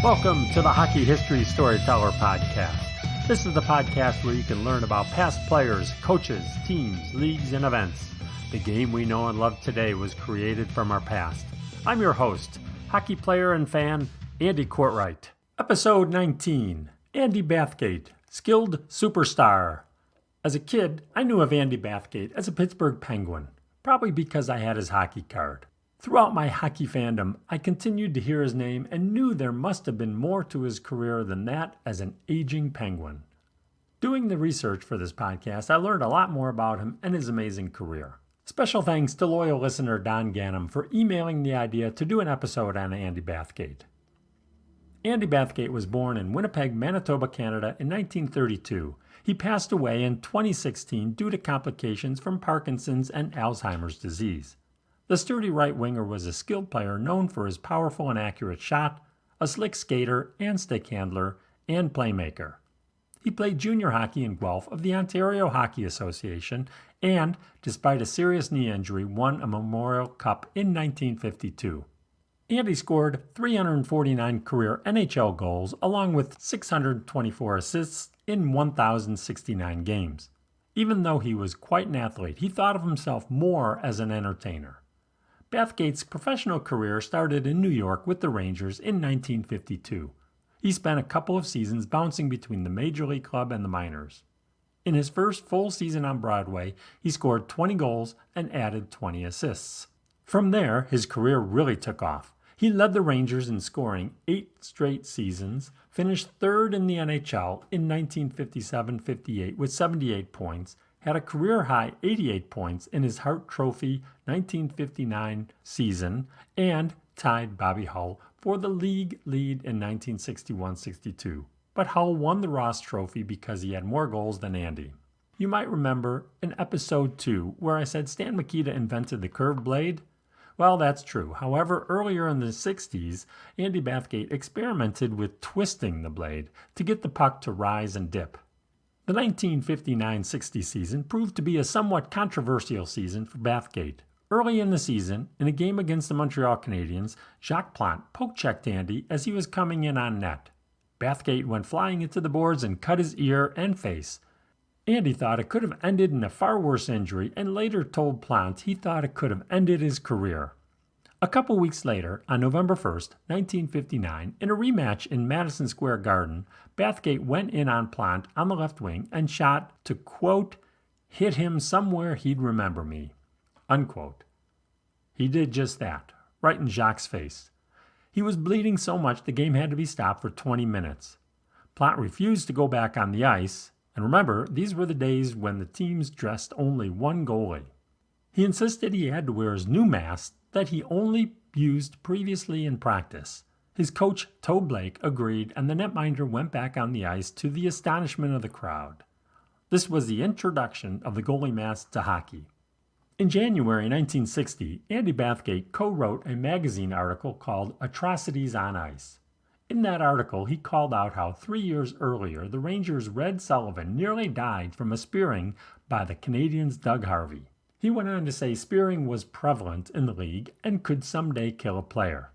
Welcome to the Hockey History Storyteller Podcast. This is the podcast where you can learn about past players, coaches, teams, leagues, and events. The game we know and love today was created from our past. I'm your host, hockey player and fan, Andy Courtwright. Episode 19, Andy Bathgate, Skilled Superstar. As a kid, I knew of Andy Bathgate as a Pittsburgh Penguin, probably because I had his hockey card. Throughout my hockey fandom, I continued to hear his name and knew there must have been more to his career than that as an aging Penguin. Doing the research for this podcast, I learned a lot more about him and his amazing career. Special thanks to loyal listener Don Gannum for emailing the idea to do an episode on Andy Bathgate. Andy Bathgate was born in Winnipeg, Manitoba, Canada in 1932. He passed away in 2016 due to complications from Parkinson's and Alzheimer's disease. The sturdy right winger was a skilled player known for his powerful and accurate shot, a slick skater and stick handler, and playmaker. He played junior hockey in Guelph of the Ontario Hockey Association and, despite a serious knee injury, won a Memorial Cup in 1952. Andy scored 349 career NHL goals along with 624 assists in 1,069 games. Even though he was quite an athlete, he thought of himself more as an entertainer. Bathgate's professional career started in New York with the Rangers in 1952. He spent a couple of seasons bouncing between the Major League Club and the minors. In his first full season on Broadway, he scored 20 goals and added 20 assists. From there, his career really took off. He led the Rangers in scoring 8 straight seasons, finished third in the NHL in 1957-58 with 78 points, had a career-high 88 points in his Hart Trophy 1959 season, and tied Bobby Hull for the league lead in 1961-62. But Hull won the Ross Trophy because he had more goals than Andy. You might remember in Episode 2 where I said Stan Mikita invented the curved blade? Well, that's true. However, earlier in the 60s, Andy Bathgate experimented with twisting the blade to get the puck to rise and dip. The 1959-60 season proved to be a somewhat controversial season for Bathgate. Early in the season, in a game against the Montreal Canadiens, Jacques Plante poke-checked Andy as he was coming in on net. Bathgate went flying into the boards and cut his ear and face. Andy thought it could have ended in a far worse injury and later told Plante he thought it could have ended his career. A couple weeks later, on November 1st, 1959, in a rematch in Madison Square Garden, Bathgate went in on Plante on the left wing and shot to, quote, hit him somewhere he'd remember me, unquote. He did just that, right in Jacques' face. He was bleeding so much the game had to be stopped for 20 minutes. Plante refused to go back on the ice, and remember, these were the days when the teams dressed only one goalie. He insisted he had to wear his new mask that he only used previously in practice. His coach, Toe Blake, agreed, and the netminder went back on the ice to the astonishment of the crowd. This was the introduction of the goalie mask to hockey. In January 1960, Andy Bathgate co-wrote a magazine article called Atrocities on Ice. In that article, he called out how 3 years earlier, the Rangers' Red Sullivan nearly died from a spearing by the Canadiens' Doug Harvey. He went on to say spearing was prevalent in the league and could someday kill a player.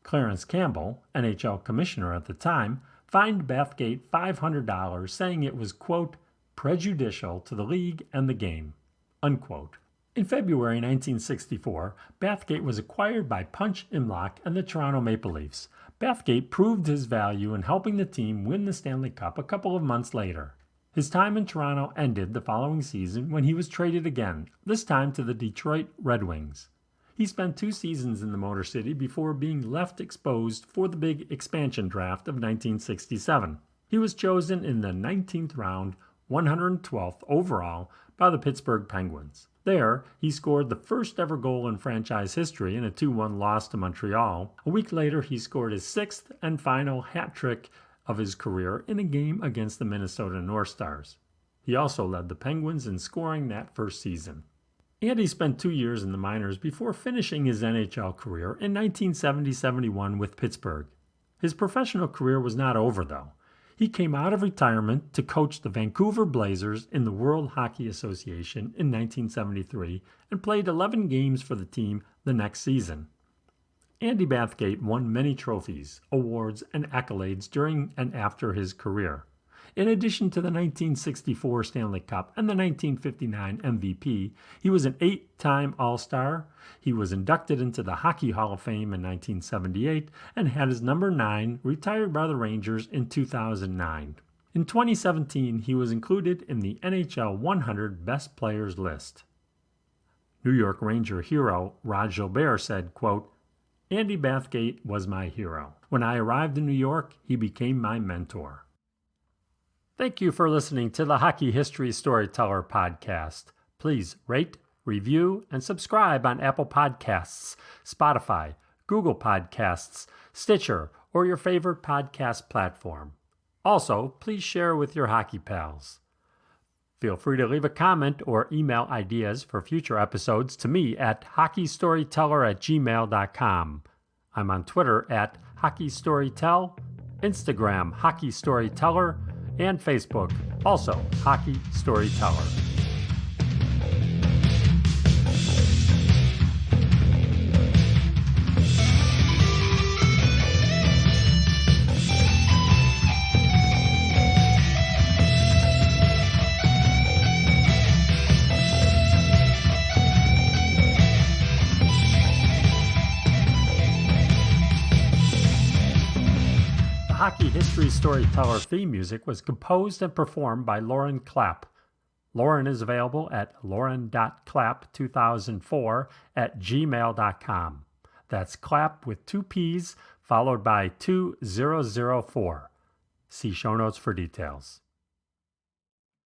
Clarence Campbell, NHL commissioner at the time, fined Bathgate $500, saying it was, quote, prejudicial to the league and the game, unquote. In February 1964, Bathgate was acquired by Punch Imlach and the Toronto Maple Leafs. Bathgate proved his value in helping the team win the Stanley Cup a couple of months later. His time in Toronto ended the following season when he was traded again, this time to the Detroit Red Wings. He spent 2 seasons in the Motor City before being left exposed for the big expansion draft of 1967. He was chosen in the 19th round, 112th overall, by the Pittsburgh Penguins. There, he scored the first ever goal in franchise history in a 2-1 loss to Montreal. A week later, he scored his 6th and final hat trick of his career in a game against the Minnesota North Stars. He also led the Penguins in scoring that first season. Andy spent 2 years in the minors before finishing his NHL career in 1970-71 with Pittsburgh. His professional career was not over, though. He came out of retirement to coach the Vancouver Blazers in the World Hockey Association in 1973 and played 11 games for the team the next season. Andy Bathgate won many trophies, awards, and accolades during and after his career. In addition to the 1964 Stanley Cup and the 1959 MVP, he was an 8-time All-Star. He was inducted into the Hockey Hall of Fame in 1978 and had his number 9 retired by the Rangers in 2009. In 2017, he was included in the NHL 100 Best Players list. New York Ranger hero Rod Gilbert said, quote, "Andy Bathgate was my hero. When I arrived in New York, he became my mentor." Thank you for listening to the Hockey History Storyteller podcast. Please rate, review, and subscribe on Apple Podcasts, Spotify, Google Podcasts, Stitcher, or your favorite podcast platform. Also, please share with your hockey pals. Feel free to leave a comment or email ideas for future episodes to me at hockeystoryteller@gmail.com. I'm on Twitter at hockeystorytell, Instagram hockeystoryteller, and Facebook, also Hockey Storyteller. Hockey History Storyteller theme music was composed and performed by Lauren Clapp. Lauren is available at lauren.clapp2004@gmail.com. That's clap with 2 P's followed by 2004. See show notes for details.